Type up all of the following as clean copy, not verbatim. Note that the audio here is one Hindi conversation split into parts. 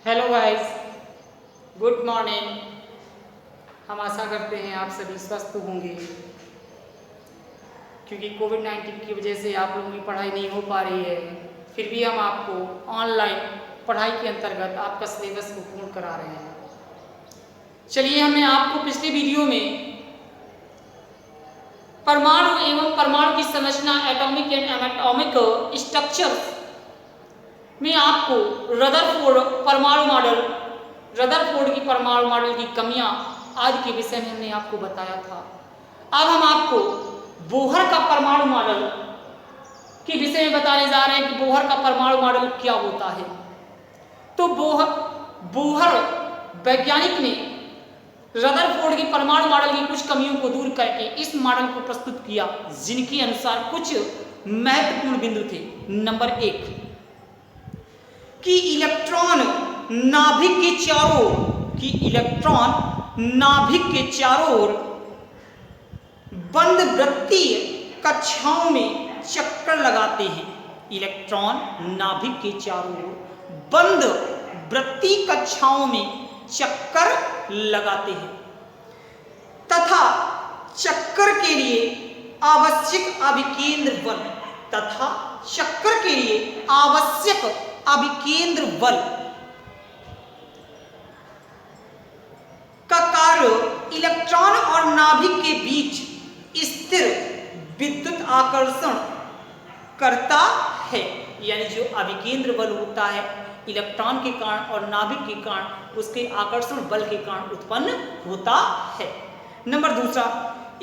Hello guys, good morning. हम आशा करते हैं आप सभी स्वस्थ होंगे, क्योंकि कोविड-19 की वजह से आप लोगों की पढ़ाई नहीं हो पा रही है। फिर भी हम आपको ऑनलाइन पढ़ाई के अंतर्गत आपका सिलेबस को पूर्ण करा रहे हैं। चलिए, हमने आपको पिछले वीडियो में परमाणु एवं परमाणु की संरचना एटॉमिक एंड एटॉमिक स्ट्रक्चर्स में आपको रदरफोर्ड की परमाणु मॉडल की कमियां आदि के विषय में हमने आपको बताया था। अब हम आपको बोहर का परमाणु मॉडल के विषय में बताने जा रहे हैं कि बोहर का परमाणु मॉडल क्या होता है। तो बोहर वैज्ञानिक ने रदरफोर्ड की परमाणु मॉडल की कुछ कमियों को दूर करके इस मॉडल को प्रस्तुत किया, जिनके अनुसार कुछ महत्वपूर्ण बिंदु थे। नंबर 1 कि इलेक्ट्रॉन नाभिक के चारों ओर बंद वृत्तीय कक्षाओं में चक्कर लगाते हैं। इलेक्ट्रॉन नाभिक के चारों ओर बंद वृत्तीय कक्षाओं में चक्कर लगाते हैं तथा चक्कर के लिए आवश्यक अभिकेंद्र बल का कार्य इलेक्ट्रॉन और नाभिक के बीच स्थिर विद्युत आकर्षण करता है। यानी जो अभिकेंद्र बल होता है इलेक्ट्रॉन के कारण और नाभिक के कारण, उसके आकर्षण बल के कारण उत्पन्न होता है। नंबर 2,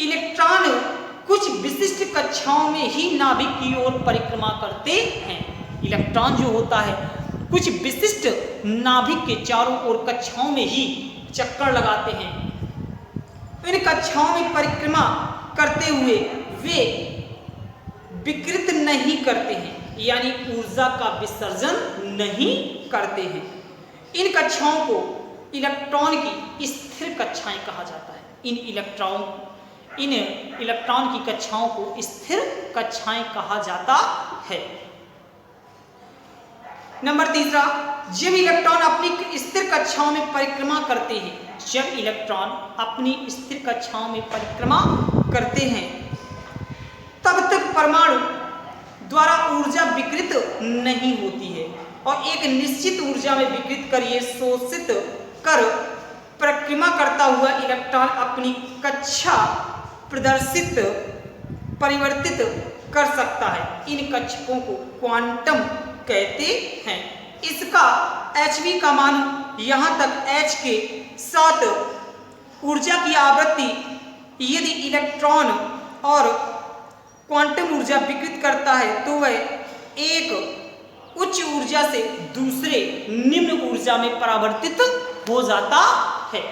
इलेक्ट्रॉन कुछ विशिष्ट कक्षाओं में ही नाभिक की ओर परिक्रमा करते हैं। इलेक्ट्रॉन जो होता है कुछ विशिष्ट नाभिक के चारों ओर कक्षाओं में ही चक्कर लगाते हैं। इन कक्षाओं में परिक्रमा करते हुए वे विकृत नहीं करते हैं, यानी ऊर्जा का विसर्जन नहीं करते हैं। इन कक्षाओं को इलेक्ट्रॉन की स्थिर कक्षाएं कहा जाता है। इन इलेक्ट्रॉन की कक्षाओं को स्थिर कक्षाएं कहा जाता है। नंबर 3, जब इलेक्ट्रॉन अपनी स्थिर कक्षाओं में परिक्रमा करते हैं तब तक परमाणु द्वारा ऊर्जा विकृत नहीं होती है और एक निश्चित ऊर्जा में विकृत कर ये शोषित कर परिक्रमा करता हुआ इलेक्ट्रॉन अपनी कक्षा परिवर्तित कर सकता है। इन कक्षकों को क्वांटम कहते हैं। इसका hv का मान यहाँ तक h के साथ ऊर्जा की आवृत्ति यदि इलेक्ट्रॉन और क्वांटम ऊर्जा विकृत करता है तो वह एक उच्च ऊर्जा से दूसरे निम्न ऊर्जा में परावर्तित हो जाता है।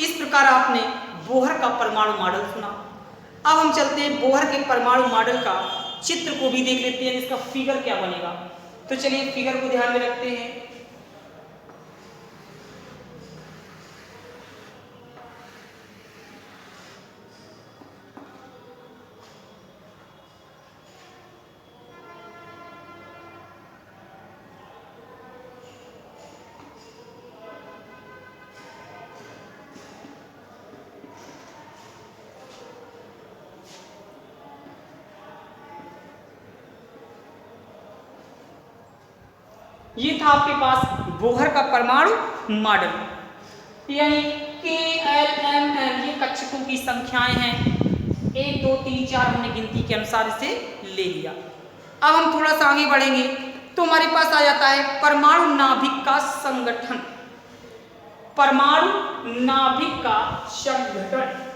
इस प्रकार आपने बोहर का परमाणु मॉडल सुना। अब हम चलते हैं बोहर के परमाणु मॉडल का चित्र को भी देख लेते हैं, इसका फिगर क्या बनेगा। तो चलिए फिगर को ध्यान में रखते हैं। ये था आपके पास बोहर का परमाणु मॉडल, यानी KLMN ये कक्षकों की संख्याएं हैं। 1 2 3 4 हमने गिनती के अनुसार इसे ले लिया। अब हम थोड़ा सा आगे बढ़ेंगे तो हमारे पास आ जाता है परमाणु नाभिक का संगठन। परमाणु नाभिक का संगठन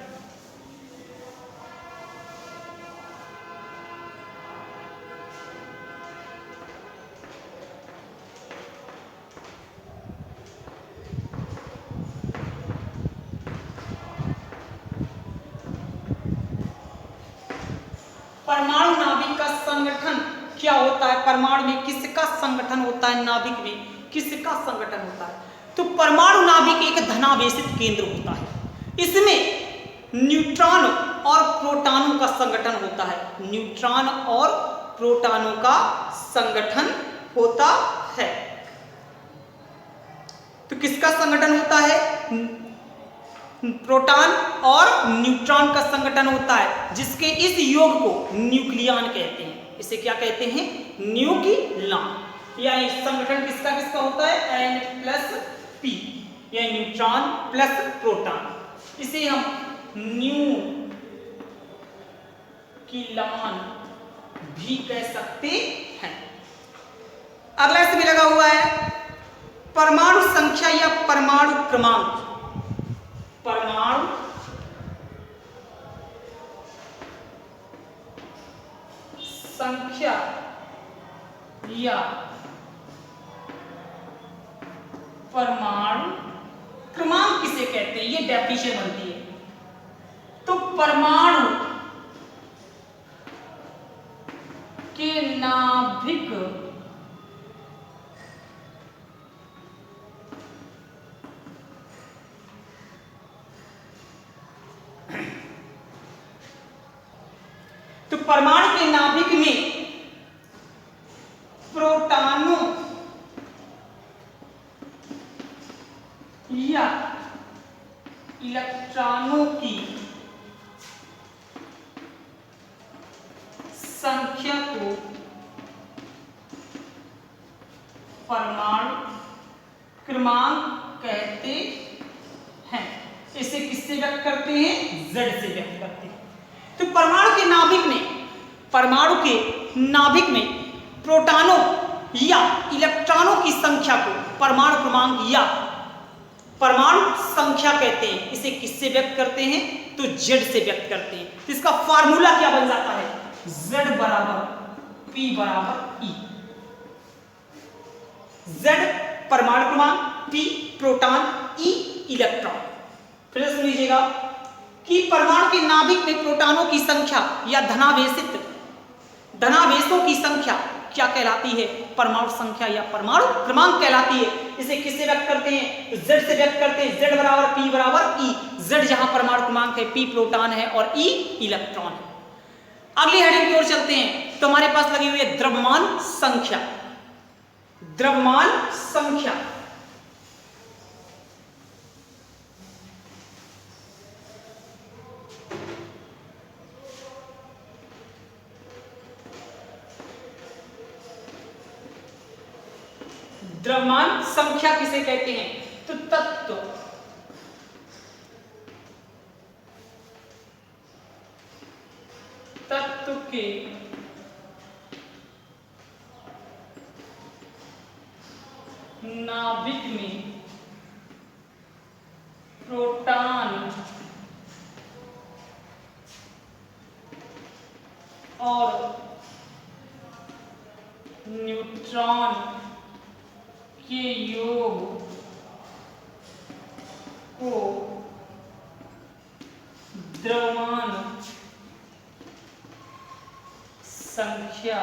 परमाणु नाभिक का संगठन क्या होता है। परमाणु में किसका संगठन होता है, नाभिक में किसका संगठन होता है। तो परमाणु नाभिक एक धनावेशित केंद्र होता है। इसमें न्यूट्रॉन और प्रोटॉनों का संगठन होता है। न्यूट्रॉन और प्रोटॉनों का संगठन होता है। तो किसका संगठन होता है? प्रोटॉन और न्यूट्रॉन का संगठन होता है, जिसके इस योग को न्यूक्लियन कहते हैं। इसे क्या कहते हैं? न्यूक्लियन। यानी संगठन किसका किसका होता है? N+P, या न्यूट्रॉन प्लस प्रोटॉन। इसे हम न्यूक्लियन भी कह सकते हैं। अगला इसमें भी लगा हुआ है परमाणु संख्या या परमाणु क्रमांक। परमाणु संख्या या परमाणु क्रमांक किसे कहते हैं? ये डेफिनेशन बनती है। तो परमाणु के नाभिक तो परमाणु के नाभिक में प्रोटॉनों या इलेक्ट्रॉनों की संख्या को परमाणु क्रमांक कहते हैं। इसे किससे व्यक्त करते हैं? Z से व्यक्त करते हैं। तो परमाणु के नाभिक में प्रोटॉनों या इलेक्ट्रॉनों की संख्या को परमाणु क्रमांक या परमाणु संख्या कहते हैं। इसे किससे व्यक्त करते हैं? तो Z से व्यक्त करते हैं। तो इसका फार्मूला क्या बन जाता है? Z बराबर P बराबर E। Z परमाणु क्रमांक, P प्रोटॉन, E इलेक्ट्रॉन। फिर सुन लीजिएगा कि परमाणु के नाभिक में प्रोटॉनों की संख्या या धनावेशों की संख्या क्या कहलाती है? परमाणु संख्या या परमाणु क्रमांक कहलाती है। इसे किससे व्यक्त करते हैं? तो Z से व्यक्त करते हैं। Z बराबर P बराबर E। Z जहां परमाणु क्रमांक है, P प्रोटॉन है और E इलेक्ट्रॉन है। अगली हेडिंग की ओर चलते हैं। तो हमारे पास लगी हुई है द्रव्यमान संख्या। द्रव्यमान संख्या द्रव्यमान संख्या किसे कहते हैं? तो तत्व के नाभिक में प्रोटॉन और न्यूट्रॉन के योग को द्रव्यमान संख्या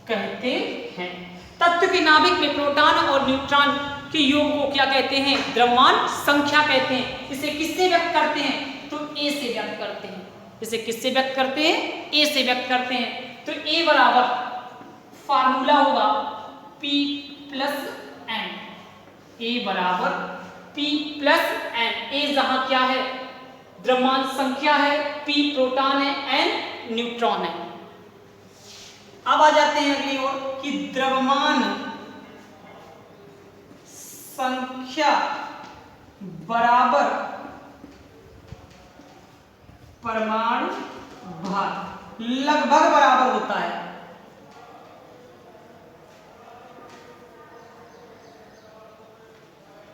कहते हैं। तत्व के नाभिक में प्रोटॉन और न्यूट्रॉन के योग को क्या कहते हैं? द्रव्यमान संख्या कहते हैं। इसे किससे व्यक्त करते हैं? तो A से व्यक्त करते हैं। इसे किससे व्यक्त करते हैं? A से व्यक्त करते हैं। तो A बराबर फार्मूला होगा P प्लस N। A बराबर P प्लस N। A जहां क्या है? द्रव्यमान संख्या है, P प्रोटॉन है, N न्यूट्रॉन है। अब आ जाते हैं अगली ओर कि द्रव्यमान संख्या बराबर परमाणु भार लगभग बराबर होता है।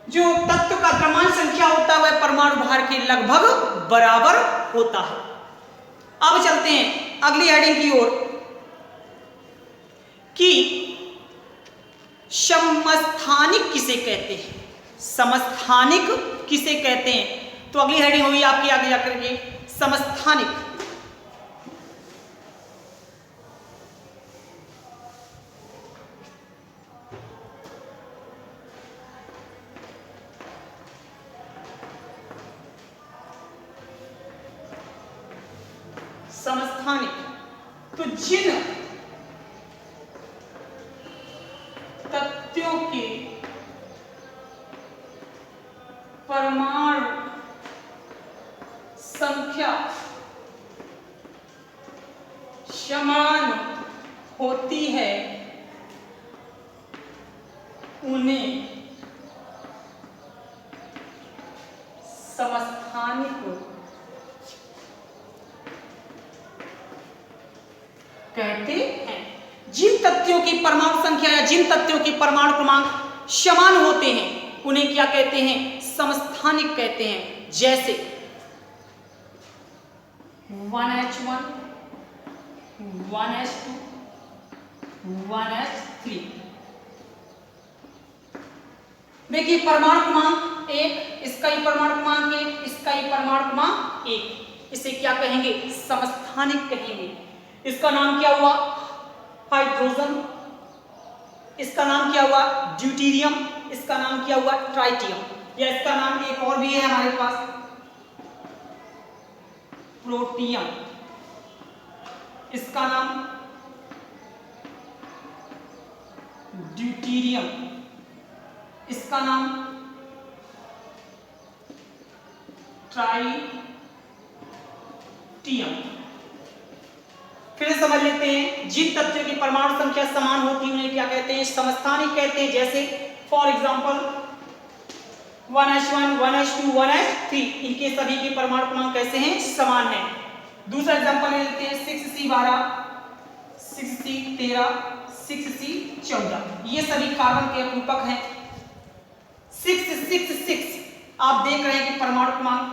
जो तत्व का द्रव्यमान संख्या होता है वह परमाणु भार के लगभग बराबर होता है। अब चलते हैं अगली हेडिंग की ओर कि समस्थानिक किसे कहते हैं? समस्थानिक किसे कहते हैं? तो अगली हेडिंग होगी आपकी आगे जाकर के समस्थानिक। समस्थानिक तो जिन समान होती है उन्हें समस्थानिक कहते हैं। जिन तथ्यों की परमाणु संख्या या जिन तथ्यों की परमाणु क्रमांक समान होते हैं उन्हें क्या कहते हैं? समस्थानिक कहते हैं। जैसे 1H1, 1H2, 1H3। देखिए परमाणु क्रमांक 1, इसका ही परमाणु क्रमांक 1, इसका ही परमाणु क्रमांक 1, इसे क्या कहेंगे? समस्थानिक कहेंगे। इसका नाम क्या हुआ? हाइड्रोजन। इसका नाम क्या हुआ? ड्यूटेरियम। इसका नाम क्या हुआ? ट्राइटियम। या इसका नाम एक और भी है हमारे पास, प्रोटियम। इसका नाम ड्यूटेरियम। इसका नाम ट्राइटियम। फिर समझ लेते हैं, जिन तत्वों की परमाणु संख्या समान होती है उन्हें क्या कहते हैं? समस्थानिक कहते हैं। जैसे for example 1H1, 1H2, 1H3, इनके सभी के परमाणु क्रमांक कैसे हैं? समान हैं। दूसरा एग्जांपल ले लेते हैं 6C12, 6C13, 6C14, ये सभी कार्बन के रूपक हैं। 666 आप देख रहे हैं कि परमाणु क्रमांक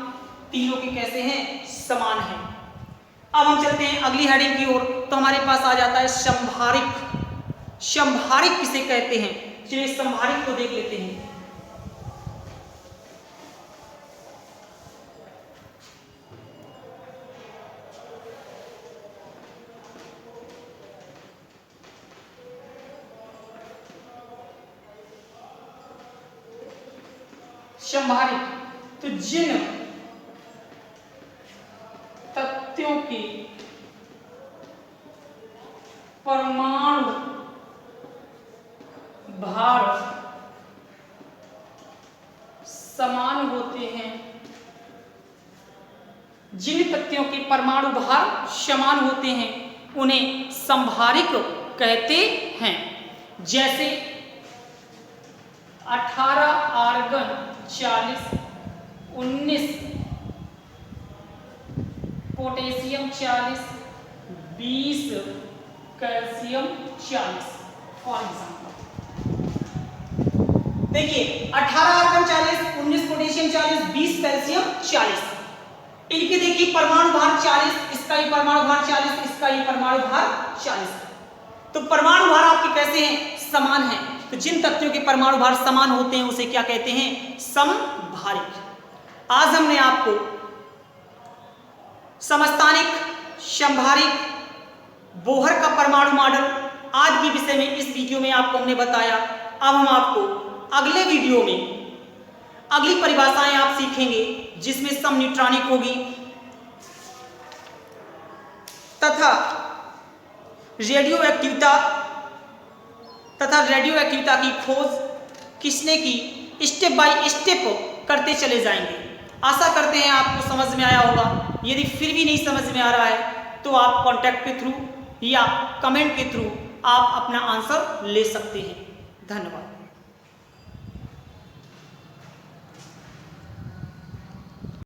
तीनों के कैसे हैं? समान हैं। अब हम चलते हैं अगली हेडिंग की ओर, तो हमारे पास आ जाता है संभारिक। संभारिक किसे कहते हैं? चलिए संभारिक को देख लेते हैं। संभारिक तो जिन तत्वों के परमाणु भार समान होते हैं, जिन तत्वों के परमाणु भार समान होते हैं उन्हें संभारिक कहते हैं। जैसे 18 argon 40, 19 potassium 40, 20 calcium 40 for example. देखिए 18 आर्गन 40, 19 पोटेशियम 40, 20 कैल्शियम 40, इनके देखिए परमाणु भार 40, इसका ही परमाणु भार 40, इसका ही परमाणु भार 40। तो परमाणु भार आपके कैसे हैं? समान हैं। तो जिन तत्वों के परमाणु भार समान होते हैं उसे क्या कहते हैं? समभारिक। आज हमने आपको समस्थानिक, संभारिक, बोहर का परमाणु मॉडल आज के विषय में इस वीडियो में आपको हमने बताया। अब हम आपको अगले वीडियो में अगली परिभाषाएं आप सीखेंगे जिसमें समन्यूट्रॉनिक होगी तथा रेडियो एक्टिविता की खोज किसने की, स्टेप बाय स्टेप करते चले जाएंगे। आशा करते हैं आपको समझ में आया होगा। यदि फिर भी नहीं समझ में आ रहा है तो आप कांटेक्ट के थ्रू या कमेंट के थ्रू आप अपना आंसर ले सकते हैं। धन्यवाद।